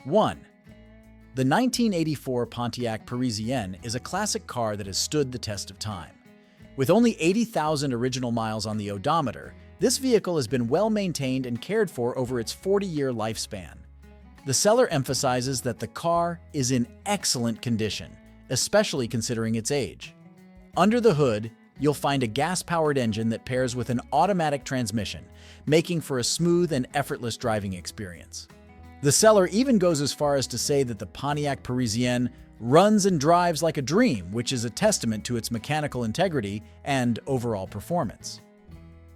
1. The 1984 Pontiac Parisienne is a classic car that has stood the test of time. With only 80,000 original miles on the odometer, this vehicle has been well maintained and cared for over its 40-year lifespan. The seller emphasizes that the car is in excellent condition, especially considering its age. Under the hood, you'll find a gas-powered engine that pairs with an automatic transmission, making for a smooth and effortless driving experience. The seller even goes as far as to say that the Pontiac Parisienne runs and drives like a dream, which is a testament to its mechanical integrity and overall performance.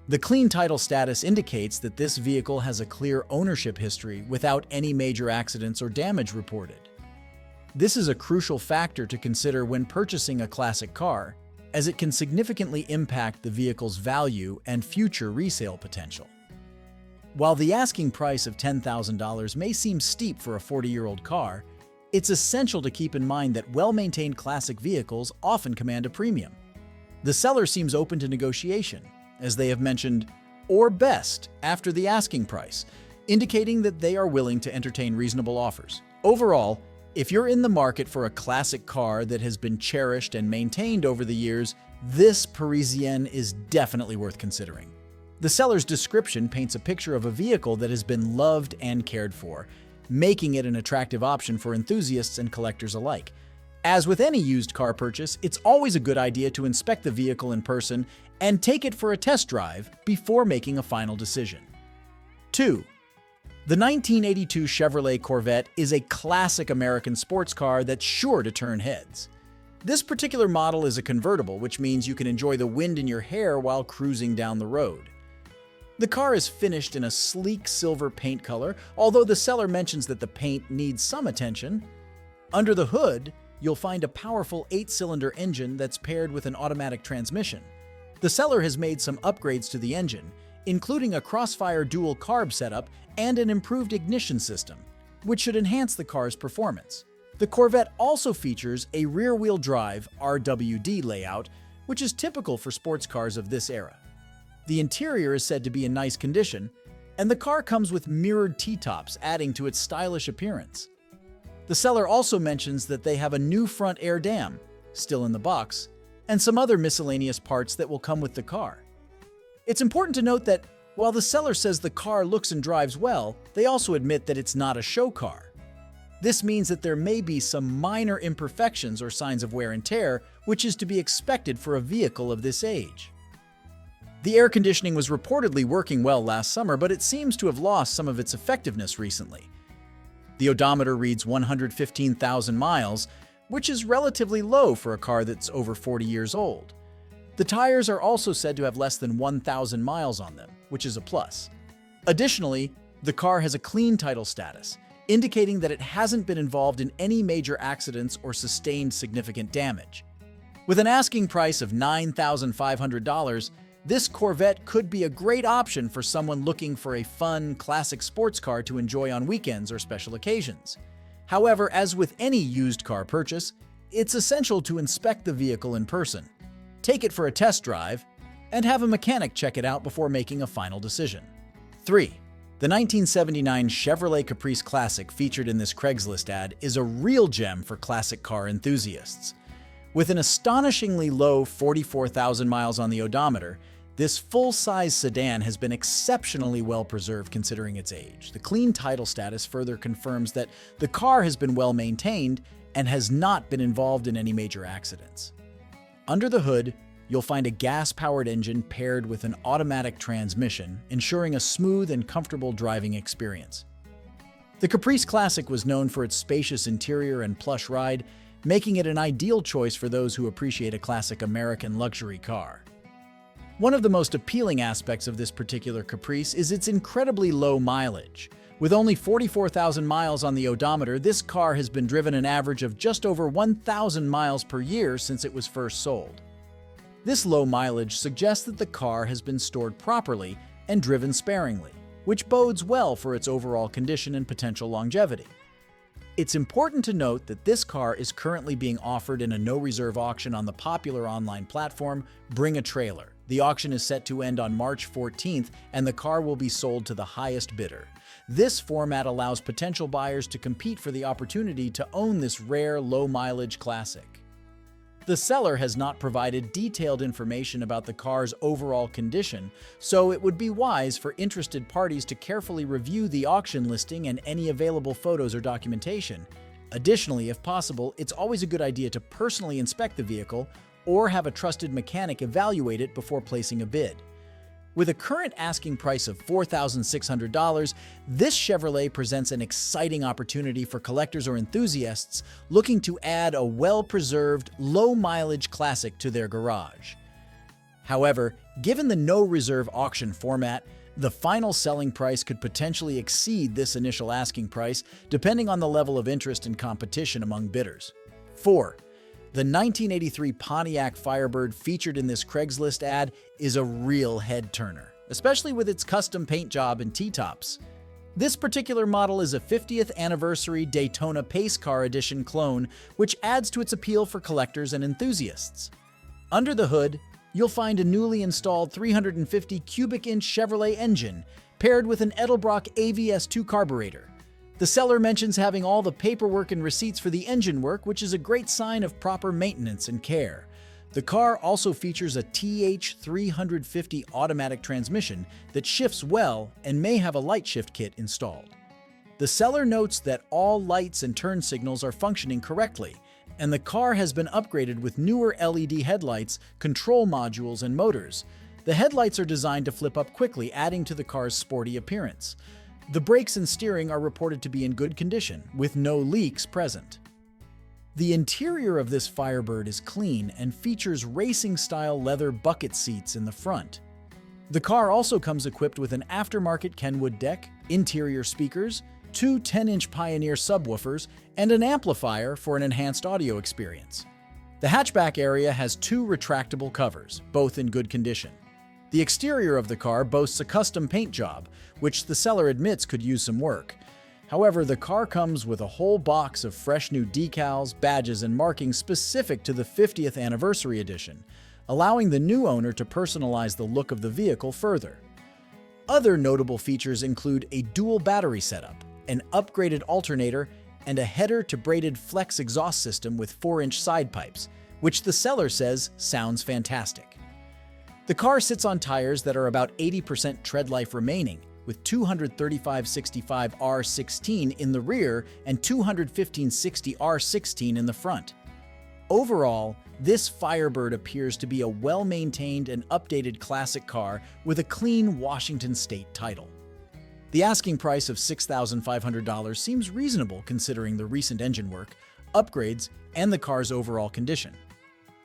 The clean title status indicates that this vehicle has a clear ownership history without any major accidents or damage reported. This is a crucial factor to consider when purchasing a classic car, as it can significantly impact the vehicle's value and future resale potential. While the asking price of $10,000 may seem steep for a 40-year-old car, it's essential to keep in mind that well-maintained classic vehicles often command a premium. The seller seems open to negotiation, as they have mentioned, or best after the asking price, indicating that they are willing to entertain reasonable offers. Overall, if you're in the market for a classic car that has been cherished and maintained over the years, this Parisienne is definitely worth considering. The seller's description paints a picture of a vehicle that has been loved and cared for, making it an attractive option for enthusiasts and collectors alike. As with any used car purchase, it's always a good idea to inspect the vehicle in person and take it for a test drive before making a final decision. 2. The 1982 Chevrolet Corvette is a classic American sports car that's sure to turn heads. This particular model is a convertible, which means you can enjoy the wind in your hair while cruising down the road. The car is finished in a sleek silver paint color, although the seller mentions that the paint needs some attention. Under the hood, you'll find a powerful 8-cylinder engine that's paired with an automatic transmission. The seller has made some upgrades to the engine, including a crossfire dual carb setup and an improved ignition system, which should enhance the car's performance. The Corvette also features a rear-wheel drive RWD layout, which is typical for sports cars of this era. The interior is said to be in nice condition, and the car comes with mirrored T-tops, adding to its stylish appearance. The seller also mentions that they have a new front air dam, still in the box, and some other miscellaneous parts that will come with the car. It's important to note that while the seller says the car looks and drives well, they also admit that it's not a show car. This means that there may be some minor imperfections or signs of wear and tear, which is to be expected for a vehicle of this age. The air conditioning was reportedly working well last summer, but it seems to have lost some of its effectiveness recently. The odometer reads 115,000 miles, which is relatively low for a car that's over 40 years old. The tires are also said to have less than 1,000 miles on them, which is a plus. Additionally, the car has a clean title status, indicating that it hasn't been involved in any major accidents or sustained significant damage. With an asking price of $9,500, this Corvette could be a great option for someone looking for a fun, classic sports car to enjoy on weekends or special occasions. However, as with any used car purchase, it's essential to inspect the vehicle in person, take it for a test drive, and have a mechanic check it out before making a final decision. 3. The 1979 Chevrolet Caprice Classic featured in this Craigslist ad is a real gem for classic car enthusiasts. With an astonishingly low 44,000 miles on the odometer, this full-size sedan has been exceptionally well preserved considering its age. The clean title status further confirms that the car has been well maintained and has not been involved in any major accidents. Under the hood, you'll find a gas-powered engine paired with an automatic transmission, ensuring a smooth and comfortable driving experience. The Caprice Classic was known for its spacious interior and plush ride, making it an ideal choice for those who appreciate a classic American luxury car. One of the most appealing aspects of this particular Caprice is its incredibly low mileage. With only 44,000 miles on the odometer, this car has been driven an average of just over 1,000 miles per year since it was first sold. This low mileage suggests that the car has been stored properly and driven sparingly, which bodes well for its overall condition and potential longevity. It's important to note that this car is currently being offered in a no-reserve auction on the popular online platform Bring a Trailer. The auction is set to end on March 14th, and the car will be sold to the highest bidder. This format allows potential buyers to compete for the opportunity to own this rare, low-mileage classic. The seller has not provided detailed information about the car's overall condition, so it would be wise for interested parties to carefully review the auction listing and any available photos or documentation. Additionally, if possible, it's always a good idea to personally inspect the vehicle or have a trusted mechanic evaluate it before placing a bid. With a current asking price of $4,600, this Chevrolet presents an exciting opportunity for collectors or enthusiasts looking to add a well-preserved, low-mileage classic to their garage. However, given the no-reserve auction format, the final selling price could potentially exceed this initial asking price, depending on the level of interest and competition among bidders. 4. The 1983 Pontiac Firebird featured in this Craigslist ad is a real head-turner, especially with its custom paint job and T-tops. This particular model is a 50th anniversary Daytona Pace Car Edition clone, which adds to its appeal for collectors and enthusiasts. Under the hood, you'll find a newly installed 350 cubic inch Chevrolet engine paired with an Edelbrock AVS2 carburetor. The seller mentions having all the paperwork and receipts for the engine work, which is a great sign of proper maintenance and care. The car also features a TH350 automatic transmission that shifts well and may have a light shift kit installed. The seller notes that all lights and turn signals are functioning correctly, and the car has been upgraded with newer LED headlights, control modules, and motors. The headlights are designed to flip up quickly, adding to the car's sporty appearance. The brakes and steering are reported to be in good condition, with no leaks present. The interior of this Firebird is clean and features racing-style leather bucket seats in the front. The car also comes equipped with an aftermarket Kenwood deck, interior speakers, two 10-inch Pioneer subwoofers, and an amplifier for an enhanced audio experience. The hatchback area has two retractable covers, both in good condition. The exterior of the car boasts a custom paint job, which the seller admits could use some work. However, the car comes with a whole box of fresh new decals, badges, and markings specific to the 50th anniversary edition, allowing the new owner to personalize the look of the vehicle further. Other notable features include a dual battery setup, an upgraded alternator, and a header-to-braided flex exhaust system with 4-inch side pipes, which the seller says sounds fantastic. The car sits on tires that are about 80% tread life remaining, with 235/65 R16 in the rear and 215/60 R16 in the front. Overall, this Firebird appears to be a well-maintained and updated classic car with a clean Washington state title. The asking price of $6,500 seems reasonable considering the recent engine work, upgrades, and the car's overall condition.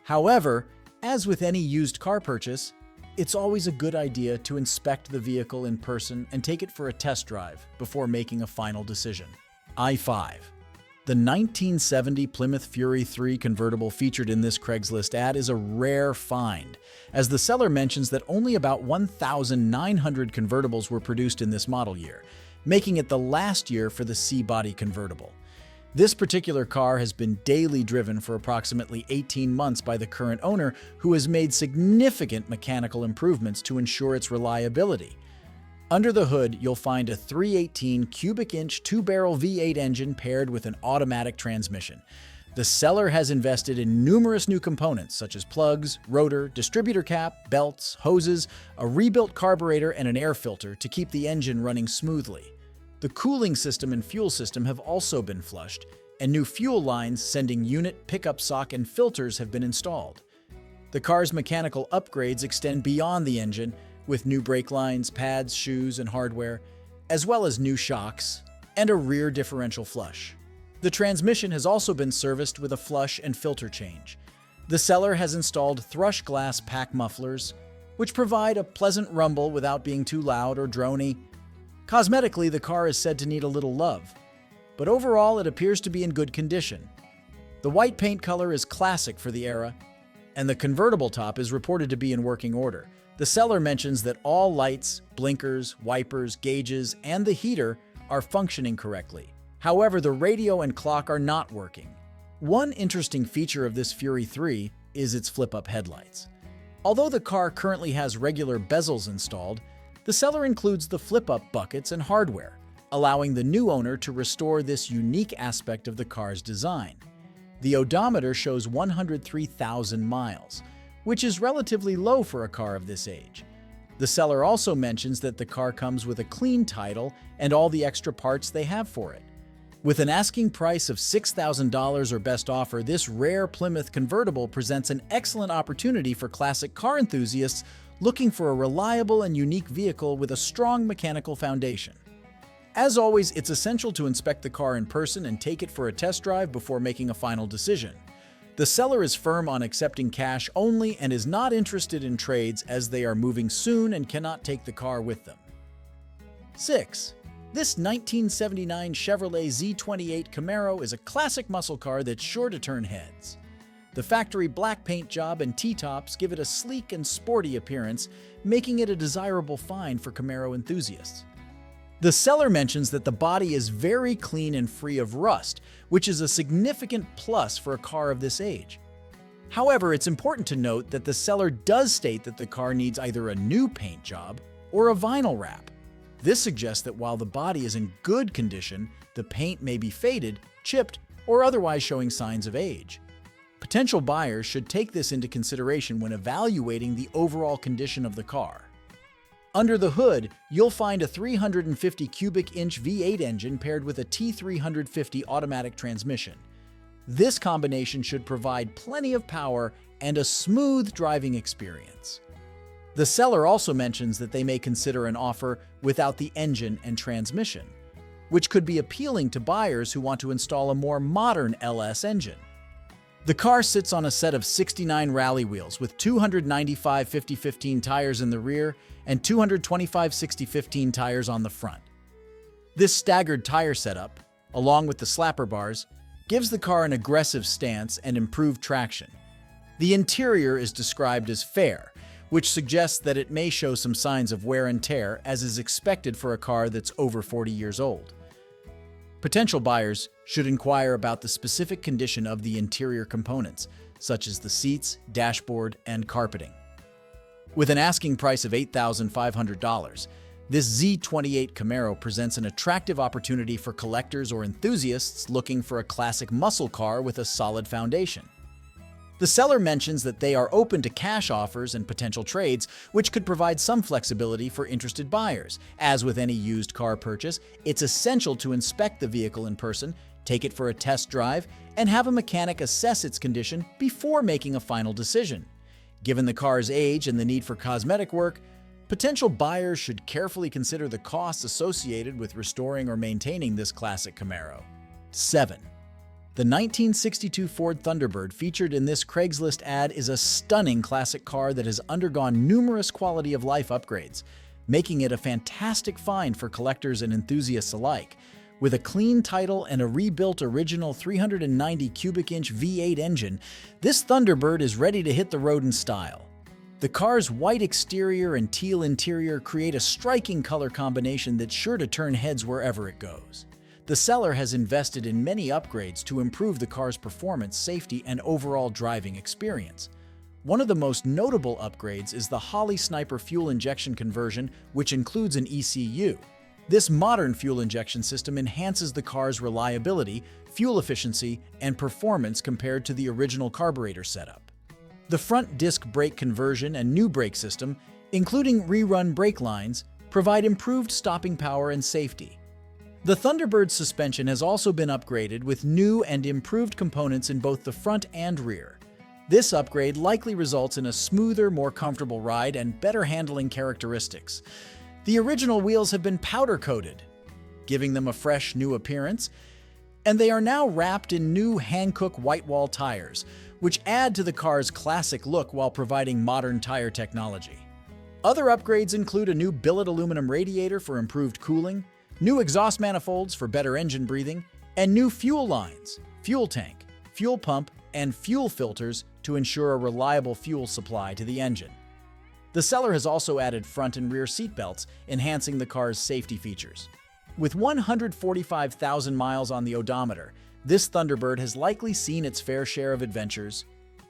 However, as with any used car purchase, it's always a good idea to inspect the vehicle in person and take it for a test drive before making a final decision. I-5. The 1970 Plymouth Fury III convertible featured in this Craigslist ad is a rare find, as the seller mentions that only about 1,900 convertibles were produced in this model year, making it the last year for the C-body convertible. This particular car has been daily driven for approximately 18 months by the current owner, who has made significant mechanical improvements to ensure its reliability. Under the hood, you'll find a 318 cubic inch two-barrel V8 engine paired with an automatic transmission. The seller has invested in numerous new components such as plugs, rotor, distributor cap, belts, hoses, a rebuilt carburetor, and an air filter to keep the engine running smoothly. The cooling system and fuel system have also been flushed, and new fuel lines sending unit, pickup sock, and filters have been installed. The car's mechanical upgrades extend beyond the engine, with new brake lines, pads, shoes, and hardware, as well as new shocks and a rear differential flush. The transmission has also been serviced with a flush and filter change. The seller has installed thrush glass pack mufflers, which provide a pleasant rumble without being too loud or drony. Cosmetically, the car is said to need a little love, but overall it appears to be in good condition. The white paint color is classic for the era, and the convertible top is reported to be in working order. The seller mentions that all lights, blinkers, wipers, gauges, and the heater are functioning correctly. However, the radio and clock are not working. One interesting feature of this Fury III is its flip-up headlights. Although the car currently has regular bezels installed, the seller includes the flip-up buckets and hardware, allowing the new owner to restore this unique aspect of the car's design. The odometer shows 103,000 miles, which is relatively low for a car of this age. The seller also mentions that the car comes with a clean title and all the extra parts they have for it. With an asking price of $6,000 or best offer, this rare Plymouth convertible presents an excellent opportunity for classic car enthusiasts looking for a reliable and unique vehicle with a strong mechanical foundation. As always, it's essential to inspect the car in person and take it for a test drive before making a final decision. The seller is firm on accepting cash only and is not interested in trades as they are moving soon and cannot take the car with them. 6. This 1979 Chevrolet Z28 Camaro is a classic muscle car that's sure to turn heads. The factory black paint job and T-tops give it a sleek and sporty appearance, making it a desirable find for Camaro enthusiasts. The seller mentions that the body is very clean and free of rust, which is a significant plus for a car of this age. However, it's important to note that the seller does state that the car needs either a new paint job or a vinyl wrap. This suggests that while the body is in good condition, the paint may be faded, chipped, or otherwise showing signs of age. Potential buyers should take this into consideration when evaluating the overall condition of the car. Under the hood, you'll find a 350 cubic inch V8 engine paired with a T350 automatic transmission. This combination should provide plenty of power and a smooth driving experience. The seller also mentions that they may consider an offer without the engine and transmission, which could be appealing to buyers who want to install a more modern LS engine. The car sits on a set of 69 rally wheels with 295 50/15 tires in the rear and 225 60/15 tires on the front. This staggered tire setup, along with the slapper bars, gives the car an aggressive stance and improved traction. The interior is described as fair, which suggests that it may show some signs of wear and tear, as is expected for a car that's over 40 years old. Potential buyers should inquire about the specific condition of the interior components, such as the seats, dashboard, and carpeting. With an asking price of $8,500, this Z28 Camaro presents an attractive opportunity for collectors or enthusiasts looking for a classic muscle car with a solid foundation. The seller mentions that they are open to cash offers and potential trades, which could provide some flexibility for interested buyers. As with any used car purchase, it's essential to inspect the vehicle in person, take it for a test drive, and have a mechanic assess its condition before making a final decision. Given the car's age and the need for cosmetic work, potential buyers should carefully consider the costs associated with restoring or maintaining this classic Camaro. 7. The 1962 Ford Thunderbird featured in this Craigslist ad is a stunning classic car that has undergone numerous quality-of-life upgrades, making it a fantastic find for collectors and enthusiasts alike. With a clean title and a rebuilt original 390 cubic inch V8 engine, this Thunderbird is ready to hit the road in style. The car's white exterior and teal interior create a striking color combination that's sure to turn heads wherever it goes. The seller has invested in many upgrades to improve the car's performance, safety, and overall driving experience. One of the most notable upgrades is the Holley Sniper fuel injection conversion, which includes an ECU. This modern fuel injection system enhances the car's reliability, fuel efficiency, and performance compared to the original carburetor setup. The front disc brake conversion and new brake system, including rerun brake lines, provide improved stopping power and safety. The Thunderbird suspension has also been upgraded with new and improved components in both the front and rear. This upgrade likely results in a smoother, more comfortable ride and better handling characteristics. The original wheels have been powder-coated, giving them a fresh new appearance, and they are now wrapped in new Hankook white-wall tires, which add to the car's classic look while providing modern tire technology. Other upgrades include a new billet aluminum radiator for improved cooling, new exhaust manifolds for better engine breathing, and new fuel lines, fuel tank, fuel pump, and fuel filters to ensure a reliable fuel supply to the engine. The seller has also added front and rear seat belts, enhancing the car's safety features. With 145,000 miles on the odometer, this Thunderbird has likely seen its fair share of adventures,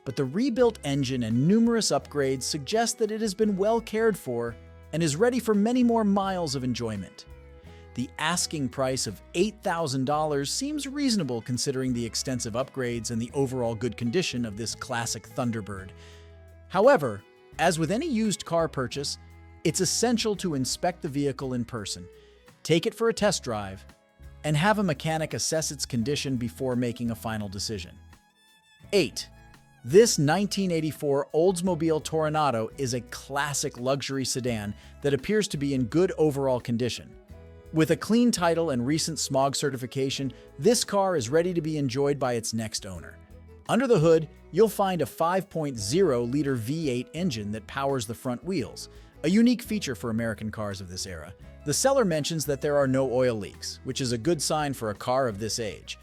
but the rebuilt engine and numerous upgrades suggest that it has been well cared for and is ready for many more miles of enjoyment. The asking price of $8,000 seems reasonable considering the extensive upgrades and the overall good condition of this classic Thunderbird. However, as with any used car purchase, it's essential to inspect the vehicle in person, take it for a test drive, and have a mechanic assess its condition before making a final decision. 8. This 1984 Oldsmobile Toronado is a classic luxury sedan that appears to be in good overall condition. With a clean title and recent smog certification, this car is ready to be enjoyed by its next owner. Under the hood, you'll find a 5.0-liter V8 engine that powers the front wheels, a unique feature for American cars of this era. The seller mentions that there are no oil leaks, which is a good sign for a car of this age.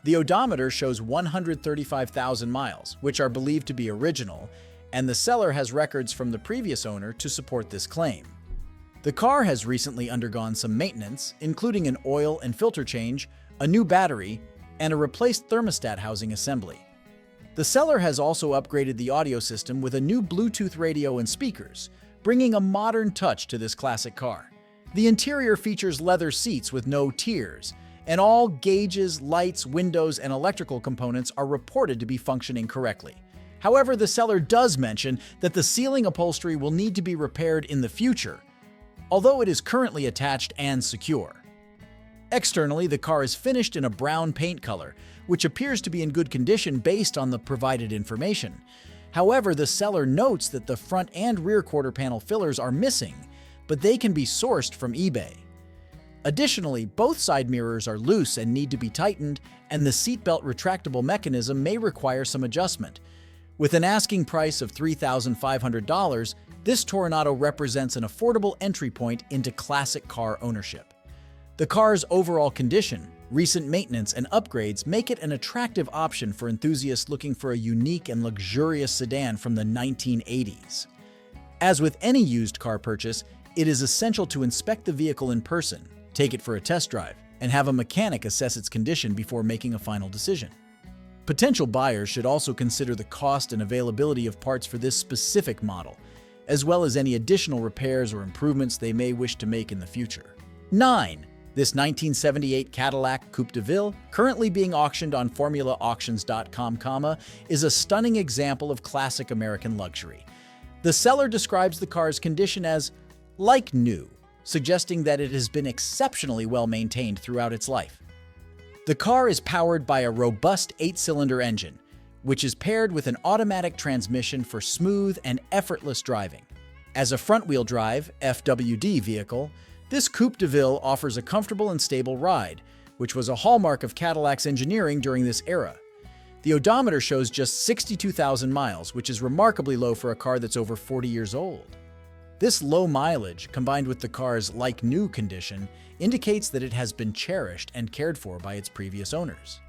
The odometer shows 135,000 miles, which are believed to be original, and the seller has records from the previous owner to support this claim. The car has recently undergone some maintenance, including an oil and filter change, a new battery, and a replaced thermostat housing assembly. The seller has also upgraded the audio system with a new Bluetooth radio and speakers, bringing a modern touch to this classic car. The interior features leather seats with no tiers, and all gauges, lights, windows, and electrical components are reported to be functioning correctly. However, the seller does mention that the ceiling upholstery will need to be repaired in the future, although it is currently attached and secure. Externally, the car is finished in a brown paint color, which appears to be in good condition based on the provided information. However, the seller notes that the front and rear quarter panel fillers are missing, but they can be sourced from eBay. Additionally, both side mirrors are loose and need to be tightened, and the seatbelt retractable mechanism may require some adjustment. With an asking price of $3,500, this Toronado represents an affordable entry point into classic car ownership. The car's overall condition, recent maintenance, and upgrades make it an attractive option for enthusiasts looking for a unique and luxurious sedan from the 1980s. As with any used car purchase, it is essential to inspect the vehicle in person, take it for a test drive, and have a mechanic assess its condition before making a final decision. Potential buyers should also consider the cost and availability of parts for this specific model, as well as any additional repairs or improvements they may wish to make in the future. 9. This 1978 Cadillac Coupe de Ville, currently being auctioned on FormulaAuctions.com, is a stunning example of classic American luxury. The seller describes the car's condition as like new, suggesting that it has been exceptionally well maintained throughout its life. The car is powered by a robust 8-cylinder engine, which is paired with an automatic transmission for smooth and effortless driving. As a front-wheel drive (FWD) vehicle, this Coupe de Ville offers a comfortable and stable ride, which was a hallmark of Cadillac's engineering during this era. The odometer shows just 62,000 miles, which is remarkably low for a car that's over 40 years old. This low mileage, combined with the car's like-new condition, indicates that it has been cherished and cared for by its previous owners.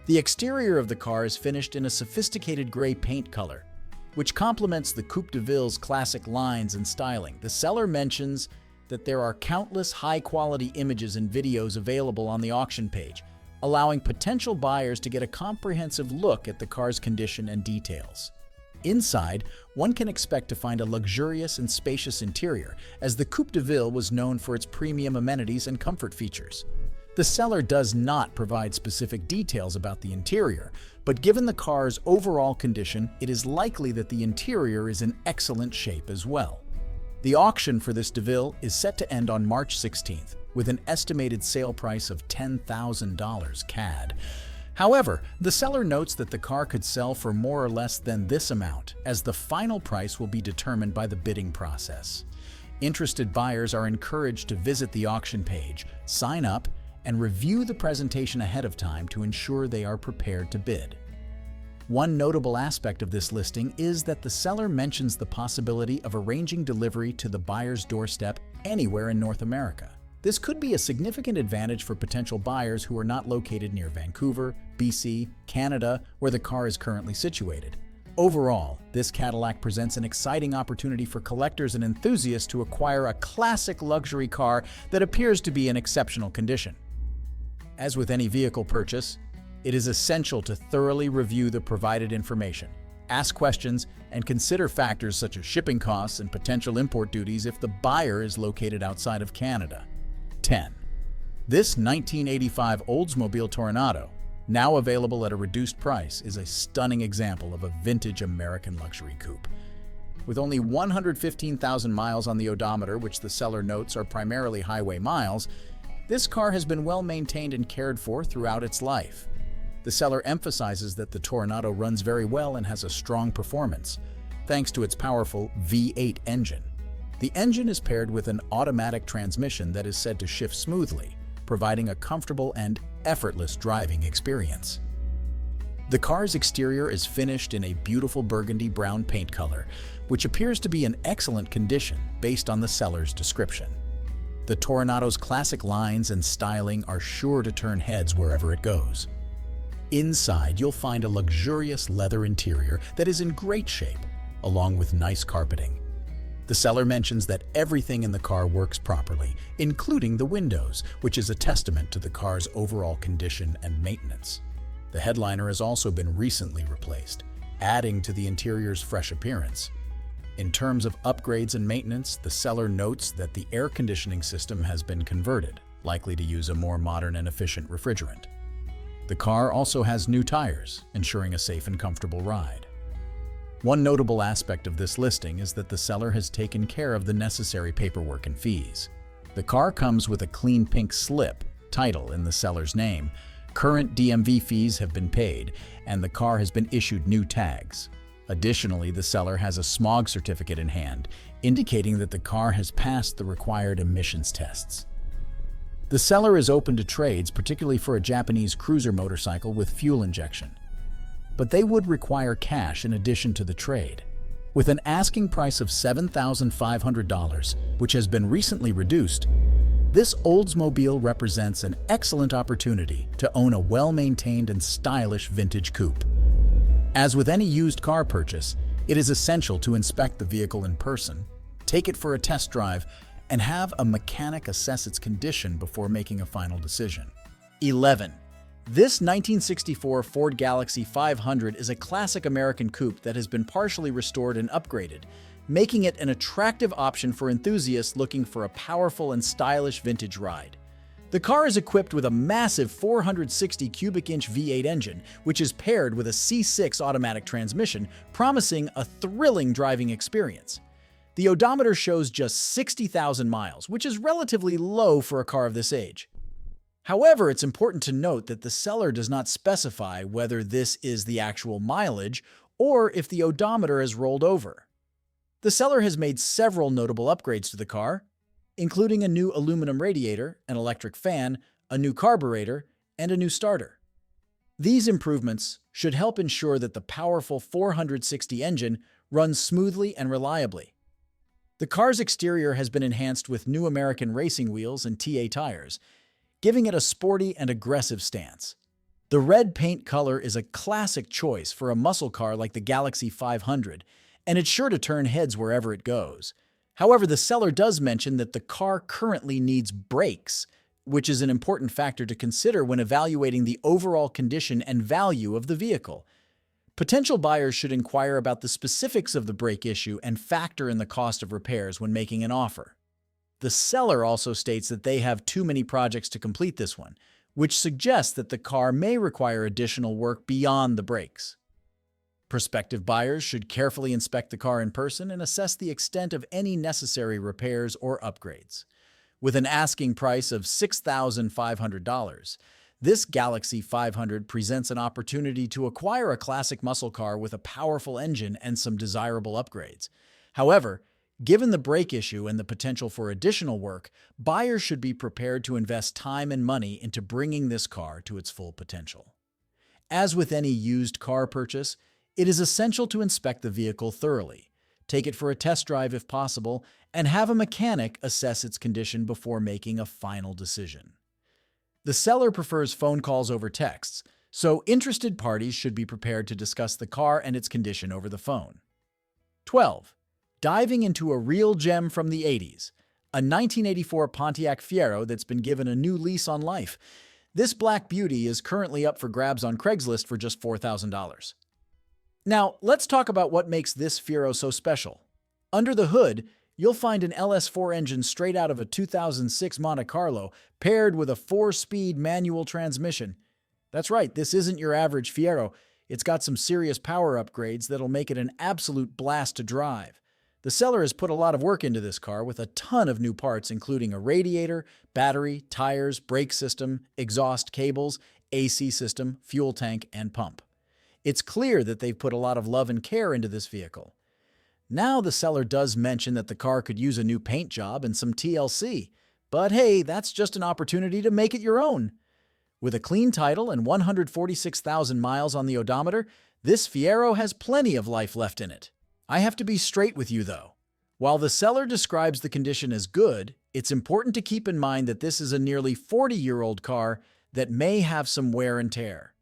The exterior of the car is finished in a sophisticated gray paint color, which complements the Coupe de Ville's classic lines and styling. The seller mentions that there are countless high-quality images and videos available on the auction page, allowing potential buyers to get a comprehensive look at the car's condition and details. Inside, one can expect to find a luxurious and spacious interior, as the Coupe de Ville was known for its premium amenities and comfort features. The seller does not provide specific details about the interior, but given the car's overall condition, it is likely that the interior is in excellent shape as well. The auction for this de Ville is set to end on March 16th, with an estimated sale price of $10,000 CAD. However, the seller notes that the car could sell for more or less than this amount, as the final price will be determined by the bidding process. Interested buyers are encouraged to visit the auction page, sign up, and review the presentation ahead of time to ensure they are prepared to bid. One notable aspect of this listing is that the seller mentions the possibility of arranging delivery to the buyer's doorstep anywhere in North America. This could be a significant advantage for potential buyers who are not located near Vancouver, BC, Canada, where the car is currently situated. Overall, this Cadillac presents an exciting opportunity for collectors and enthusiasts to acquire a classic luxury car that appears to be in exceptional condition. As with any vehicle purchase, it is essential to thoroughly review the provided information, Ask questions and consider factors such as shipping costs and potential import duties if the buyer is located outside of Canada. 10. This 1985 Oldsmobile Toronado, now available at a reduced price, is a stunning example of a vintage American luxury coupe. With only 115,000 miles on the odometer, which the seller notes are primarily highway miles, this car has been well maintained and cared for throughout its life. The seller emphasizes that the Toronado runs very well and has a strong performance, thanks to its powerful V8 engine. The engine is paired with an automatic transmission that is said to shift smoothly, providing a comfortable and effortless driving experience. The car's exterior is finished in a beautiful burgundy brown paint color, which appears to be in excellent condition based on the seller's description. The Toronado's classic lines and styling are sure to turn heads wherever it goes. Inside, you'll find a luxurious leather interior that is in great shape, along with nice carpeting. The seller mentions that everything in the car works properly, including the windows, which is a testament to the car's overall condition and maintenance. The headliner has also been recently replaced, adding to the interior's fresh appearance. In terms of upgrades and maintenance, the seller notes that the air conditioning system has been converted, likely to use a more modern and efficient refrigerant. The car also has new tires, ensuring a safe and comfortable ride. One notable aspect of this listing is that the seller has taken care of the necessary paperwork and fees. The car comes with a clean pink slip title in the seller's name. Current DMV fees have been paid, and the car has been issued new tags. Additionally, the seller has a smog certificate in hand, indicating that the car has passed the required emissions tests. The seller is open to trades, particularly for a Japanese cruiser motorcycle with fuel injection, but they would require cash in addition to the trade. With an asking price of $7,500, which has been recently reduced, this Oldsmobile represents an excellent opportunity to own a well-maintained and stylish vintage coupe. As with any used car purchase, it is essential to inspect the vehicle in person, take it for a test drive, and have a mechanic assess its condition before making a final decision. 11. This 1964 Ford Galaxie 500 is a classic American coupe that has been partially restored and upgraded, making it an attractive option for enthusiasts looking for a powerful and stylish vintage ride. The car is equipped with a massive 460 cubic inch V8 engine, which is paired with a C6 automatic transmission, promising a thrilling driving experience. The odometer shows just 60,000 miles, which is relatively low for a car of this age. However, it's important to note that the seller does not specify whether this is the actual mileage or if the odometer has rolled over. The seller has made several notable upgrades to the car, including a new aluminum radiator, an electric fan, a new carburetor, and a new starter. These improvements should help ensure that the powerful 460 engine runs smoothly and reliably. The car's exterior has been enhanced with new American racing wheels and TA tires, giving it a sporty and aggressive stance. The red paint color is a classic choice for a muscle car like the Galaxie 500, and it's sure to turn heads wherever it goes. However, the seller does mention that the car currently needs brakes, which is an important factor to consider when evaluating the overall condition and value of the vehicle. Potential buyers should inquire about the specifics of the brake issue and factor in the cost of repairs when making an offer. The seller also states that they have too many projects to complete this one, which suggests that the car may require additional work beyond the brakes. Prospective buyers should carefully inspect the car in person and assess the extent of any necessary repairs or upgrades. With an asking price of $6,500, this Galaxie 500 presents an opportunity to acquire a classic muscle car with a powerful engine and some desirable upgrades. However, given the brake issue and the potential for additional work, buyers should be prepared to invest time and money into bringing this car to its full potential. As with any used car purchase, it is essential to inspect the vehicle thoroughly, take it for a test drive if possible, and have a mechanic assess its condition before making a final decision. The seller prefers phone calls over texts, so interested parties should be prepared to discuss the car and its condition over the phone. 12. Diving into a real gem from the 80s, a 1984 Pontiac Fiero that's been given a new lease on life. This black beauty is currently up for grabs on Craigslist for just $4,000. Now, let's talk about what makes this Fiero so special. Under the hood, you'll find an LS4 engine straight out of a 2006 Monte Carlo, paired with a 4-speed manual transmission. That's right, this isn't your average Fiero. It's got some serious power upgrades that'll make it an absolute blast to drive. The seller has put a lot of work into this car with a ton of new parts, including a radiator, battery, tires, brake system, exhaust cables, AC system, fuel tank, and pump. It's clear that they've put a lot of love and care into this vehicle. Now the seller does mention that the car could use a new paint job and some TLC, but hey, that's just an opportunity to make it your own. With a clean title and 146,000 miles on the odometer, this Fiero has plenty of life left in it. I have to be straight with you though. While the seller describes the condition as good, it's important to keep in mind that this is a nearly 40-year-old car that may have some wear and tear.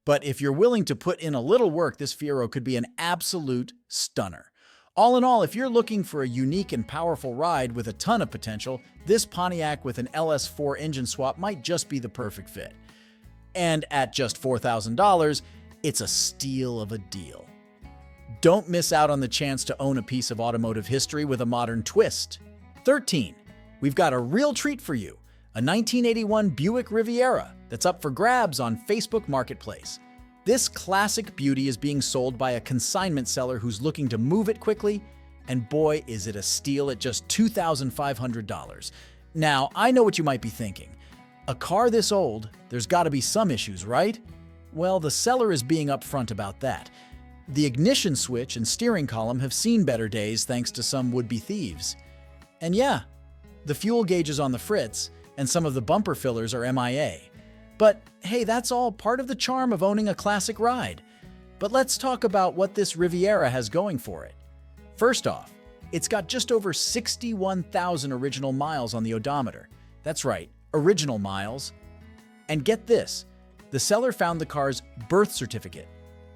But if you're willing to put in a little work, this Fiero could be an absolute stunner. All in all, if you're looking for a unique and powerful ride with a ton of potential, this Pontiac with an LS4 engine swap might just be the perfect fit. And at just $4,000, it's a steal of a deal. Don't miss out on the chance to own a piece of automotive history with a modern twist. 13. We've got a real treat for you, a 1981 Buick Riviera that's up for grabs on Facebook Marketplace. This classic beauty is being sold by a consignment seller who's looking to move it quickly, and boy, is it a steal at just $2,500. Now, I know what you might be thinking. A car this old, there's got to be some issues, right? Well, the seller is being upfront about that. The ignition switch and steering column have seen better days thanks to some would-be thieves. And yeah, the fuel gauge is on the fritz, and some of the bumper fillers are MIA. But hey, that's all part of the charm of owning a classic ride. But let's talk about what this Riviera has going for it. First off, it's got just over 61,000 original miles on the odometer. That's right, original miles. And get this, the seller found the car's birth certificate,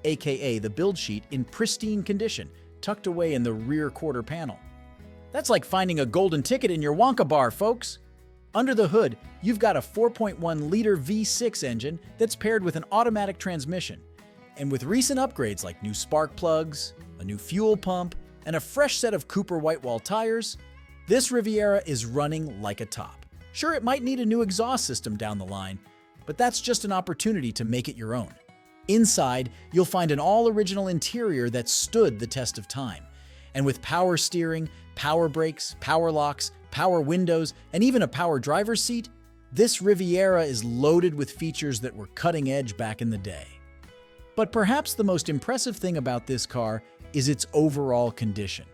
aka the build sheet, in pristine condition, tucked away in the rear quarter panel. That's like finding a golden ticket in your Wonka bar, folks. Under the hood, you've got a 4.1-liter V6 engine that's paired with an automatic transmission. And with recent upgrades like new spark plugs, a new fuel pump, and a fresh set of Cooper white-wall tires, this Riviera is running like a top. Sure, it might need a new exhaust system down the line, but that's just an opportunity to make it your own. Inside, you'll find an all-original interior that stood the test of time. And with power steering, power brakes, power locks, power windows, and even a power driver's seat, this Riviera is loaded with features that were cutting edge back in the day. But perhaps the most impressive thing about this car is its overall condition.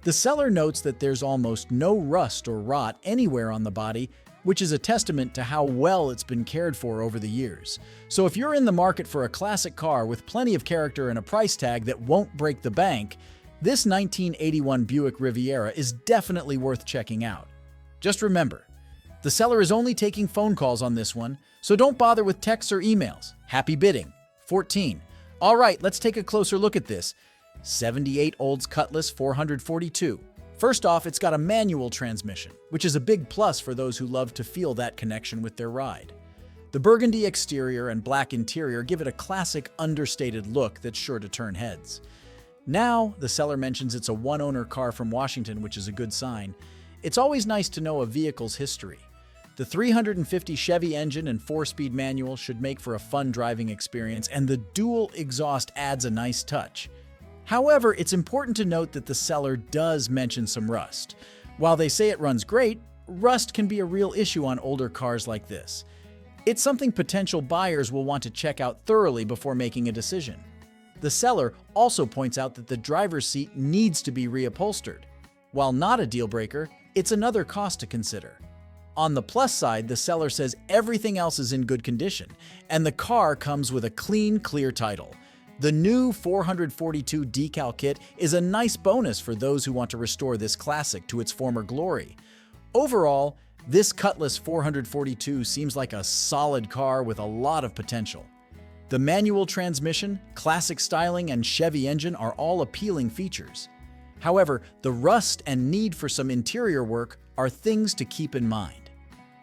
The seller notes that there's almost no rust or rot anywhere on the body, which is a testament to how well it's been cared for over the years. So if you're in the market for a classic car with plenty of character and a price tag that won't break the bank, this 1981 Buick Riviera is definitely worth checking out. Just remember, the seller is only taking phone calls on this one, so don't bother with texts or emails. Happy bidding. 14. All right, let's take a closer look at this. 78 Olds Cutlass 442. First off, it's got a manual transmission, which is a big plus for those who love to feel that connection with their ride. The burgundy exterior and black interior give it a classic, understated look that's sure to turn heads. Now, the seller mentions it's a one-owner car from Washington, which is a good sign. It's always nice to know a vehicle's history. The 350 Chevy engine and 4-speed manual should make for a fun driving experience, and the dual exhaust adds a nice touch. However, it's important to note that the seller does mention some rust. While they say it runs great, rust can be a real issue on older cars like this. It's something potential buyers will want to check out thoroughly before making a decision. The seller also points out that the driver's seat needs to be reupholstered. While not a deal breaker, it's another cost to consider. On the plus side, the seller says everything else is in good condition, and the car comes with a clean, clear title. The new 442 decal kit is a nice bonus for those who want to restore this classic to its former glory. Overall, this Cutlass 442 seems like a solid car with a lot of potential. The manual transmission, classic styling, and Chevy engine are all appealing features. However, the rust and need for some interior work are things to keep in mind.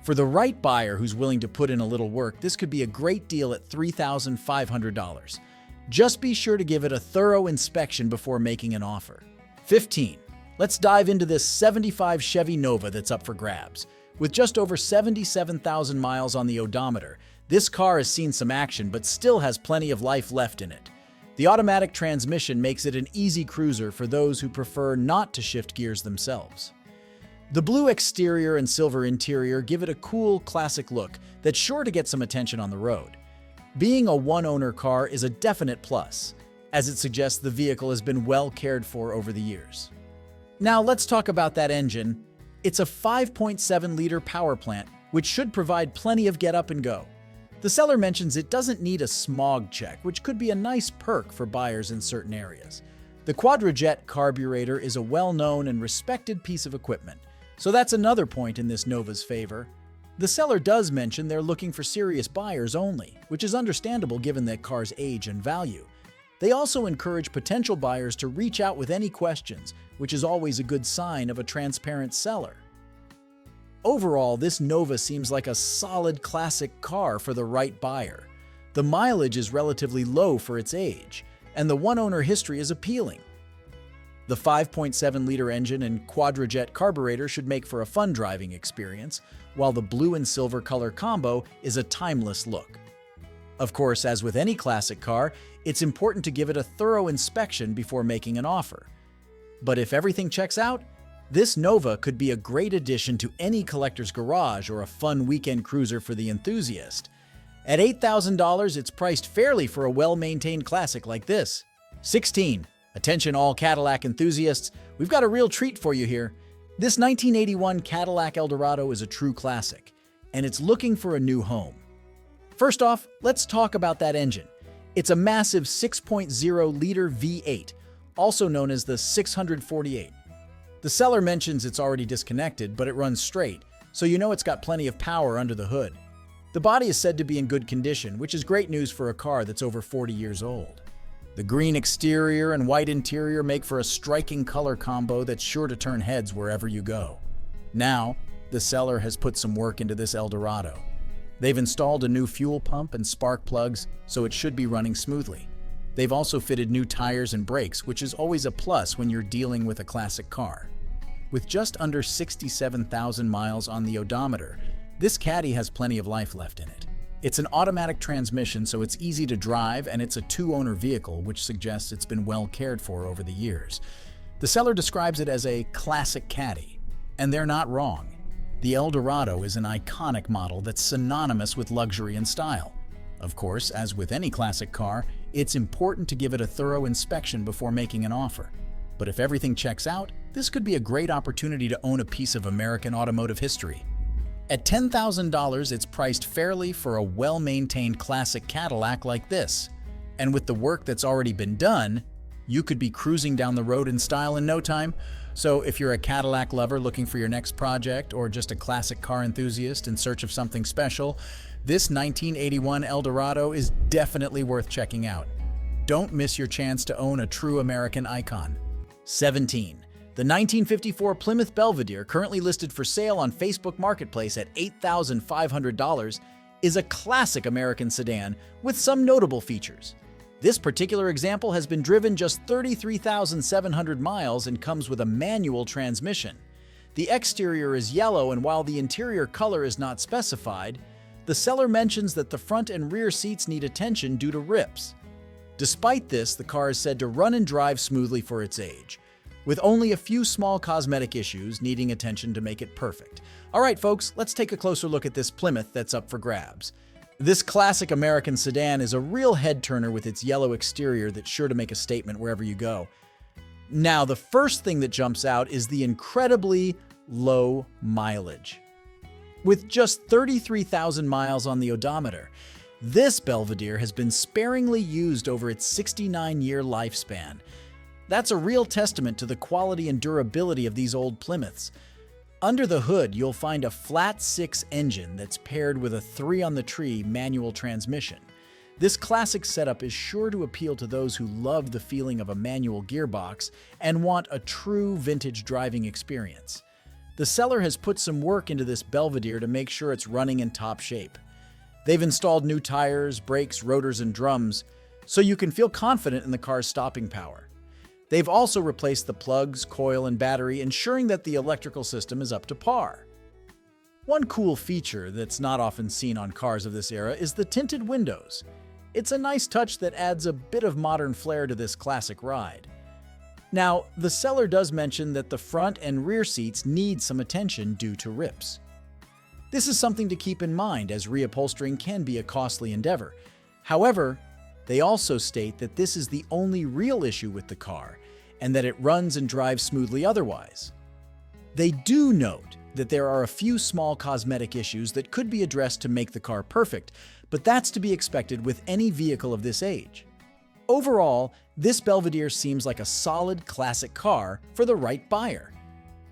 For the right buyer who's willing to put in a little work, this could be a great deal at $3,500. Just be sure to give it a thorough inspection before making an offer. 15. Let's dive into this 75 Chevy Nova that's up for grabs. With just over 77,000 miles on the odometer, this car has seen some action but still has plenty of life left in it. The automatic transmission makes it an easy cruiser for those who prefer not to shift gears themselves. The blue exterior and silver interior give it a cool, classic look that's sure to get some attention on the road. Being a one-owner car is a definite plus, as it suggests the vehicle has been well cared for over the years. Now let's talk about that engine. It's a 5.7-liter power plant, which should provide plenty of get up and go. The seller mentions it doesn't need a smog check, which could be a nice perk for buyers in certain areas. The quadrajet carburetor is a well-known and respected piece of equipment, so that's another point in this Nova's favor. The seller does mention they're looking for serious buyers only, which is understandable given the car's age and value. They also encourage potential buyers to reach out with any questions, which is always a good sign of a transparent seller. Overall, this Nova seems like a solid classic car for the right buyer. The mileage is relatively low for its age, and the one-owner history is appealing. The 5.7-liter engine and quadrajet carburetor should make for a fun driving experience, while the blue and silver color combo is a timeless look. Of course, as with any classic car, it's important to give it a thorough inspection before making an offer. But if everything checks out, this Nova could be a great addition to any collector's garage or a fun weekend cruiser for the enthusiast. At $8,000, it's priced fairly for a well-maintained classic like this. 16. Attention all Cadillac enthusiasts, we've got a real treat for you here. This 1981 Cadillac Eldorado is a true classic, and it's looking for a new home. First off, let's talk about that engine. It's a massive 6.0-liter V8, also known as the 648. The seller mentions it's already disconnected, but it runs straight, so you know it's got plenty of power under the hood. The body is said to be in good condition, which is great news for a car that's over 40 years old. The green exterior and white interior make for a striking color combo that's sure to turn heads wherever you go. Now, the seller has put some work into this Eldorado. They've installed a new fuel pump and spark plugs, so it should be running smoothly. They've also fitted new tires and brakes, which is always a plus when you're dealing with a classic car. With just under 67,000 miles on the odometer, this Caddy has plenty of life left in it. It's an automatic transmission, so it's easy to drive, and it's a two-owner vehicle, which suggests it's been well cared for over the years. The seller describes it as a classic Caddy, and they're not wrong. The Eldorado is an iconic model that's synonymous with luxury and style. Of course, as with any classic car, it's important to give it a thorough inspection before making an offer. But if everything checks out, this could be a great opportunity to own a piece of American automotive history. At $10,000, it's priced fairly for a well-maintained classic Cadillac like this. And with the work that's already been done, you could be cruising down the road in style in no time. So if you're a Cadillac lover looking for your next project, or just a classic car enthusiast in search of something special, this 1981 Eldorado is definitely worth checking out. Don't miss your chance to own a true American icon. 17. The 1954 Plymouth Belvedere, currently listed for sale on Facebook Marketplace at $8,500, is a classic American sedan with some notable features. This particular example has been driven just 33,700 miles and comes with a manual transmission. The exterior is yellow, and while the interior color is not specified, the seller mentions that the front and rear seats need attention due to rips. Despite this, the car is said to run and drive smoothly for its age, with only a few small cosmetic issues needing attention to make it perfect. All right, folks, let's take a closer look at this Plymouth that's up for grabs. This classic American sedan is a real head-turner with its yellow exterior that's sure to make a statement wherever you go. Now, the first thing that jumps out is the incredibly low mileage. With just 33,000 miles on the odometer, this Belvedere has been sparingly used over its 69-year lifespan. That's a real testament to the quality and durability of these old Plymouths. Under the hood, you'll find a flat-six engine that's paired with a 3-on-the-tree manual transmission. This classic setup is sure to appeal to those who love the feeling of a manual gearbox and want a true vintage driving experience. The seller has put some work into this Belvedere to make sure it's running in top shape. They've installed new tires, brakes, rotors, and drums, so you can feel confident in the car's stopping power. They've also replaced the plugs, coil, and battery, ensuring that the electrical system is up to par. One cool feature that's not often seen on cars of this era is the tinted windows. It's a nice touch that adds a bit of modern flair to this classic ride. Now, the seller does mention that the front and rear seats need some attention due to rips. This is something to keep in mind, as reupholstering can be a costly endeavor. However, they also state that this is the only real issue with the car, and that it runs and drives smoothly otherwise. They do note that there are a few small cosmetic issues that could be addressed to make the car perfect, but that's to be expected with any vehicle of this age. Overall, this Belvedere seems like a solid classic car for the right buyer.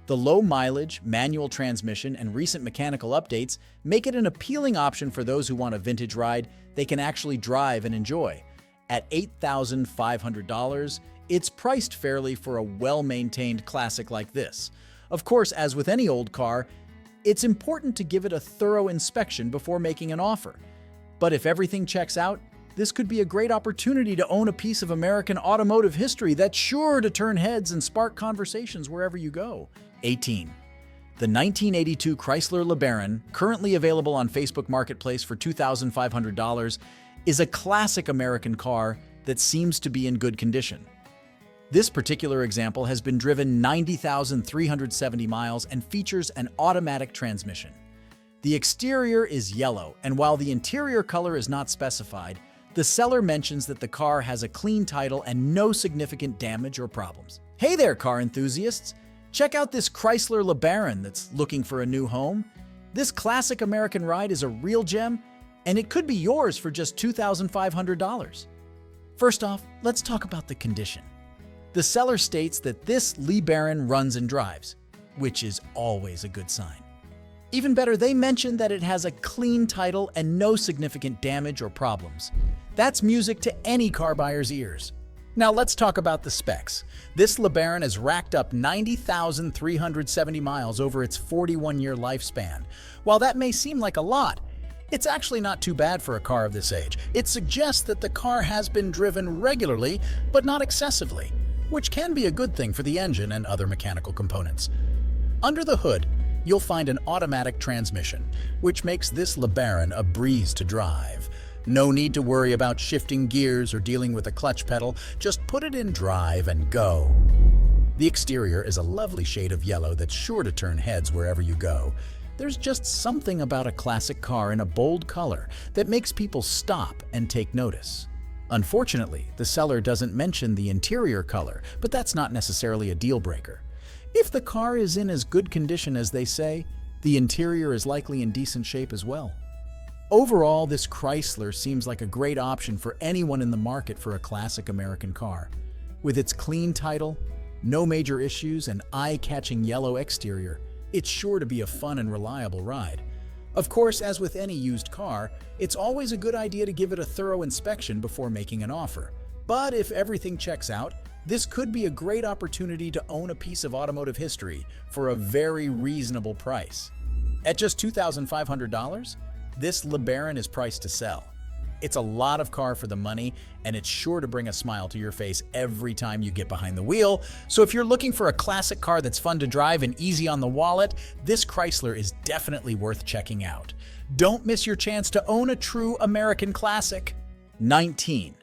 The low mileage, manual transmission, and recent mechanical updates make it an appealing option for those who want a vintage ride they can actually drive and enjoy. At $8,500, it's priced fairly for a well-maintained classic like this. Of course, as with any old car, it's important to give it a thorough inspection before making an offer. But if everything checks out, this could be a great opportunity to own a piece of American automotive history that's sure to turn heads and spark conversations wherever you go. 18. The 1982 Chrysler LeBaron, currently available on Facebook Marketplace for $2,500, is a classic American car that seems to be in good condition. This particular example has been driven 90,370 miles and features an automatic transmission. The exterior is yellow, and while the interior color is not specified, the seller mentions that the car has a clean title and no significant damage or problems. Hey there, car enthusiasts! Check out this Chrysler LeBaron that's looking for a new home. This classic American ride is a real gem, and it could be yours for just $2,500. First off, let's talk about the condition. The seller states that this LeBaron runs and drives, which is always a good sign. Even better, they mention that it has a clean title and no significant damage or problems. That's music to any car buyer's ears. Now let's talk about the specs. This LeBaron has racked up 90,370 miles over its 41-year lifespan. While that may seem like a lot, it's actually not too bad for a car of this age. It suggests that the car has been driven regularly, but not excessively, which can be a good thing for the engine and other mechanical components. Under the hood, you'll find an automatic transmission, which makes this LeBaron a breeze to drive. No need to worry about shifting gears or dealing with a clutch pedal, just put it in drive and go. The exterior is a lovely shade of yellow that's sure to turn heads wherever you go. There's just something about a classic car in a bold color that makes people stop and take notice. Unfortunately, the seller doesn't mention the interior color, but that's not necessarily a deal breaker. If the car is in as good condition as they say, the interior is likely in decent shape as well. Overall, this Chrysler seems like a great option for anyone in the market for a classic American car. With its clean title, no major issues, and eye-catching yellow exterior, it's sure to be a fun and reliable ride. Of course, as with any used car, it's always a good idea to give it a thorough inspection before making an offer. But if everything checks out, this could be a great opportunity to own a piece of automotive history for a very reasonable price. At just $2,500, this LeBaron is priced to sell. It's a lot of car for the money, and it's sure to bring a smile to your face every time you get behind the wheel. So if you're looking for a classic car that's fun to drive and easy on the wallet, this Chrysler is definitely worth checking out. Don't miss your chance to own a true American classic. 19.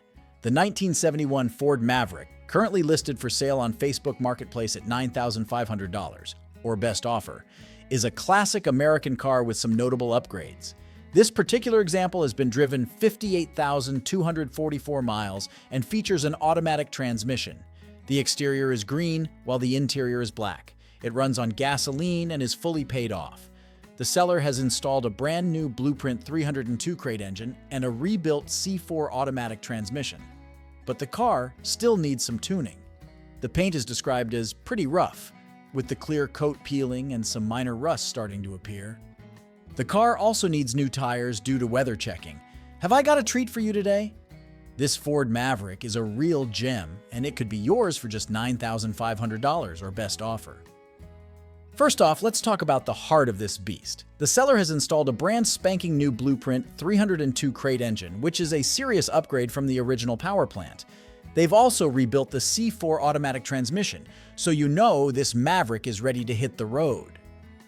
The 1971 Ford Maverick, currently listed for sale on Facebook Marketplace at $9,500, or best offer, is a classic American car with some notable upgrades. This particular example has been driven 58,244 miles and features an automatic transmission. The exterior is green, while the interior is black. It runs on gasoline and is fully paid off. The seller has installed a brand new Blueprint 302 crate engine and a rebuilt C4 automatic transmission. But the car still needs some tuning. The paint is described as pretty rough, with the clear coat peeling and some minor rust starting to appear. The car also needs new tires due to weather checking. Have I got a treat for you today? This Ford Maverick is a real gem, and it could be yours for just $9,500 or best offer. First off, let's talk about the heart of this beast. The seller has installed a brand spanking new Blueprint 302 crate engine, which is a serious upgrade from the original power plant. They've also rebuilt the C4 automatic transmission, so you know this Maverick is ready to hit the road.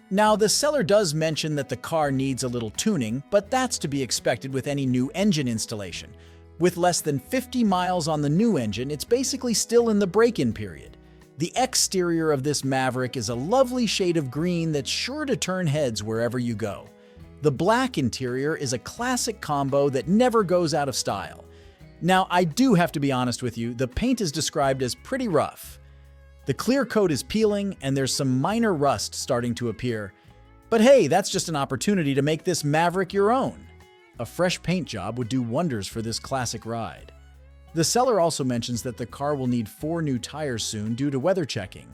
Now, the seller does mention that the car needs a little tuning, but that's to be expected with any new engine installation. With less than 50 miles on the new engine, it's basically still in the break-in period. The exterior of this Maverick is a lovely shade of green that's sure to turn heads wherever you go. The black interior is a classic combo that never goes out of style. Now, I do have to be honest with you, the paint is described as pretty rough. The clear coat is peeling, and there's some minor rust starting to appear. But hey, that's just an opportunity to make this Maverick your own. A fresh paint job would do wonders for this classic ride. The seller also mentions that the car will need 4 new tires soon due to weather checking.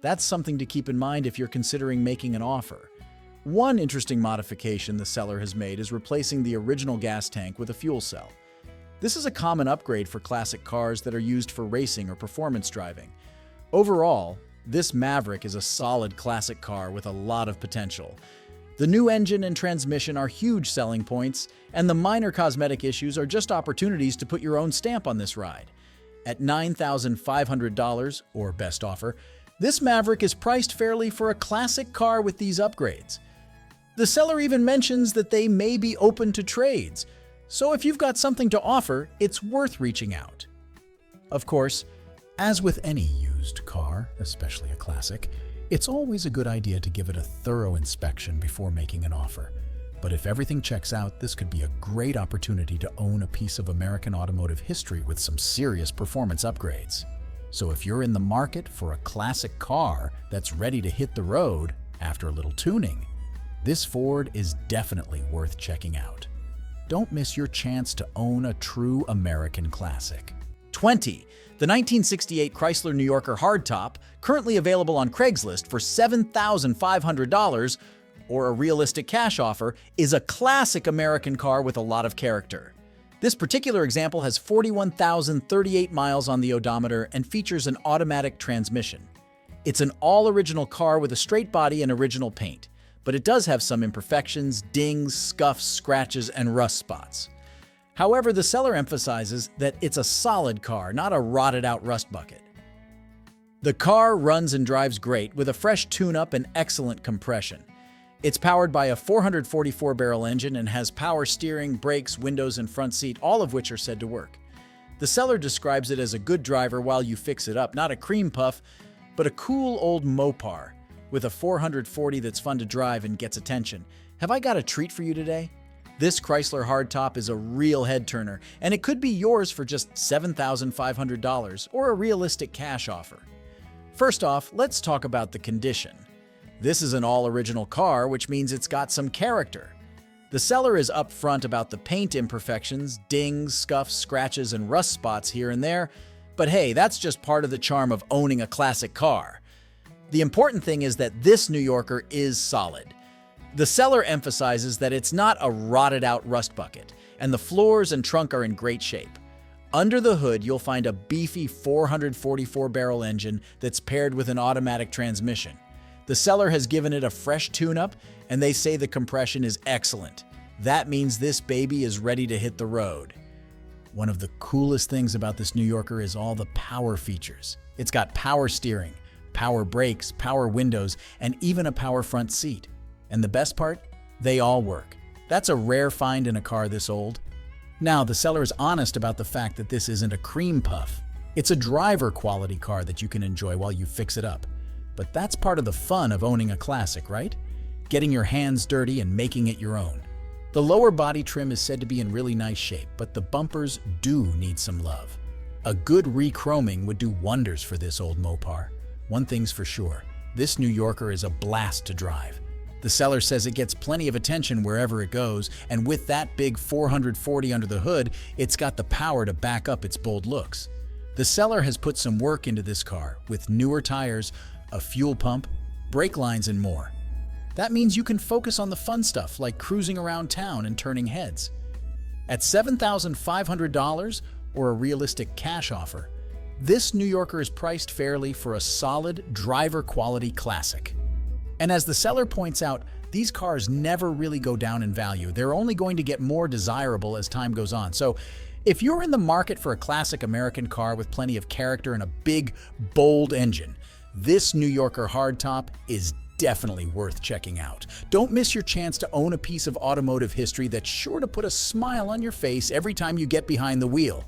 That's something to keep in mind if you're considering making an offer. One interesting modification the seller has made is replacing the original gas tank with a fuel cell. This is a common upgrade for classic cars that are used for racing or performance driving. Overall, this Maverick is a solid classic car with a lot of potential. The new engine and transmission are huge selling points, and the minor cosmetic issues are just opportunities to put your own stamp on this ride. At $9,500, or best offer, this Maverick is priced fairly for a classic car with these upgrades. The seller even mentions that they may be open to trades, so if you've got something to offer, it's worth reaching out. Of course, as with any used car, especially a classic, it's always a good idea to give it a thorough inspection before making an offer. But if everything checks out, this could be a great opportunity to own a piece of American automotive history with some serious performance upgrades. So if you're in the market for a classic car that's ready to hit the road after a little tuning, this Ford is definitely worth checking out. Don't miss your chance to own a true American classic. 20. The 1968 Chrysler New Yorker Hardtop, currently available on Craigslist for $7,500, or a realistic cash offer, is a classic American car with a lot of character. This particular example has 41,038 miles on the odometer and features an automatic transmission. It's an all-original car with a straight body and original paint, but it does have some imperfections, dings, scuffs, scratches, and rust spots. However, the seller emphasizes that it's a solid car, not a rotted-out rust bucket. The car runs and drives great with a fresh tune-up and excellent compression. It's powered by a 444-barrel engine and has power steering, brakes, windows, and front seat, all of which are said to work. The seller describes it as a good driver while you fix it up, not a cream puff, but a cool old Mopar with a 440 that's fun to drive and gets attention. Have I got a treat for you today? This Chrysler Hardtop is a real head-turner, and it could be yours for just $7,500 or a realistic cash offer. First off, let's talk about the condition. This is an all-original car, which means it's got some character. The seller is upfront about the paint imperfections, dings, scuffs, scratches, and rust spots here and there, but hey, that's just part of the charm of owning a classic car. The important thing is that this New Yorker is solid. The seller emphasizes that it's not a rotted-out rust bucket, and the floors and trunk are in great shape. Under the hood, you'll find a beefy 444-barrel engine that's paired with an automatic transmission. The seller has given it a fresh tune-up, and they say the compression is excellent. That means this baby is ready to hit the road. One of the coolest things about this New Yorker is all the power features. It's got power steering, power brakes, power windows, and even a power front seat. And the best part? They all work. That's a rare find in a car this old. Now, the seller is honest about the fact that this isn't a cream puff. It's a driver quality car that you can enjoy while you fix it up. But that's part of the fun of owning a classic, right? Getting your hands dirty and making it your own. The lower body trim is said to be in really nice shape, but the bumpers do need some love. A good re-chroming would do wonders for this old Mopar. One thing's for sure, this New Yorker is a blast to drive. The seller says it gets plenty of attention wherever it goes, and with that big 440 under the hood, it's got the power to back up its bold looks. The seller has put some work into this car, with newer tires, a fuel pump, brake lines, and more. That means you can focus on the fun stuff like cruising around town and turning heads. At $7,500 or a realistic cash offer, this New Yorker is priced fairly for a solid driver quality classic. And as the seller points out, these cars never really go down in value. They're only going to get more desirable as time goes on. So if you're in the market for a classic American car with plenty of character and a big, bold engine, this New Yorker hardtop is definitely worth checking out. Don't miss your chance to own a piece of automotive history that's sure to put a smile on your face every time you get behind the wheel.